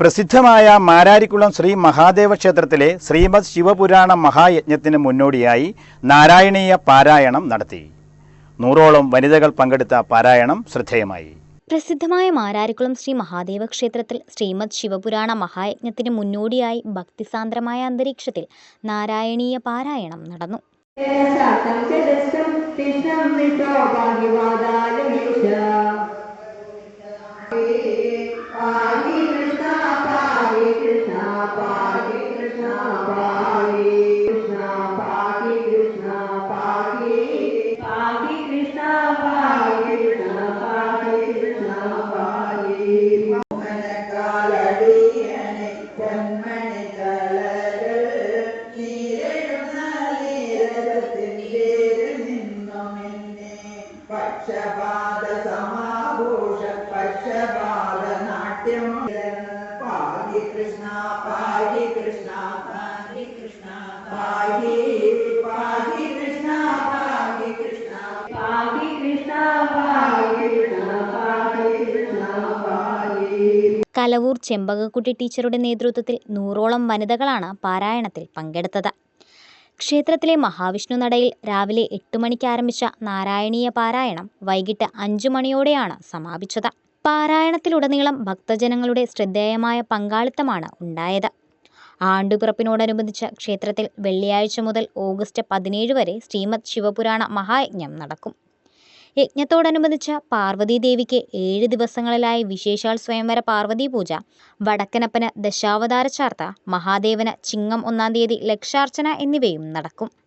പ്രസിദ്ധമായ മാരാരിക്കുളം ശ്രീ മഹാദേവ ക്ഷേത്രത്തിലെ ശ്രീമദ് ശിവപുരാണ മഹായജ്ഞത്തിന് മുന്നോടിയായി നാരായണീയ പാരായണം നടത്തി. 100ഓളം വനിതകൾ പങ്കെടുത്ത പാരായണം ശ്രദ്ധേയമായി. പ്രസിദ്ധമായ മാരാരിക്കുളം ശ്രീ മഹാദേവ ക്ഷേത്രത്തിൽ ശ്രീമദ് ശിവപുരാണ മഹായജ്ഞത്തിന് മുന്നോടിയായി ഭക്തിസാന്ദ്രമായ അന്തരീക്ഷത്തിൽ നാരായണീയ പാരായണം നടന്നു. പക്ഷപാത സമാഭൂഷ പക്ഷപാത നാട്യം പാഹി കൃഷ്ണ പാഹി കൃഷ്ണ പാഹി കൃഷ്ണ പാഹി പാഹി കൃഷ്ണ പാഹി കൃഷ്ണ പാഹി കൃഷ്ണ പാഹി കൃഷ്ണ പാഹി കൃഷ്ണ പാഹി. കലവൂർ ചെമ്പകക്കുട്ടി ടീച്ചറുടെ നേതൃത്വത്തിൽ 100ഓളം വനിതകളാണ് പാരായണത്തിൽ പങ്കെടുത്തത്. ക്ഷേത്രത്തിലെ മഹാവിഷ്ണു നടയിൽ രാവിലെ 8 മണിക്ക് ആരംഭിച്ച നാരായണീയ പാരായണം വൈകിട്ട് 5 മണിയോടെയാണ് സമാപിച്ചത്. പാരായണത്തിലുടനീളം ഭക്തജനങ്ങളുടെ ശ്രദ്ധേയമായ പങ്കാളിത്തമാണ് ഉണ്ടായത്. ആണ്ടുപിറപ്പിനോടനുബന്ധിച്ച് ക്ഷേത്രത്തിൽ വെള്ളിയാഴ്ച മുതൽ ഓഗസ്റ്റ് 17 വരെ ശ്രീമദ് ശിവപുരാണ മഹായജ്ഞം നടക്കും. യജ്ഞത്തോടനുബന്ധിച്ച് പാർവതീദേവിക്ക് 7 ദിവസങ്ങളിലായി വിശേഷാൽ സ്വയംവര പാർവതീ പൂജ, വടക്കനപ്പന് ദശാവതാര ചാർത്ത, മഹാദേവന് ചിങ്ങം 1-ാം തീയതി ലക്ഷാർച്ചന എന്നിവയും നടക്കും.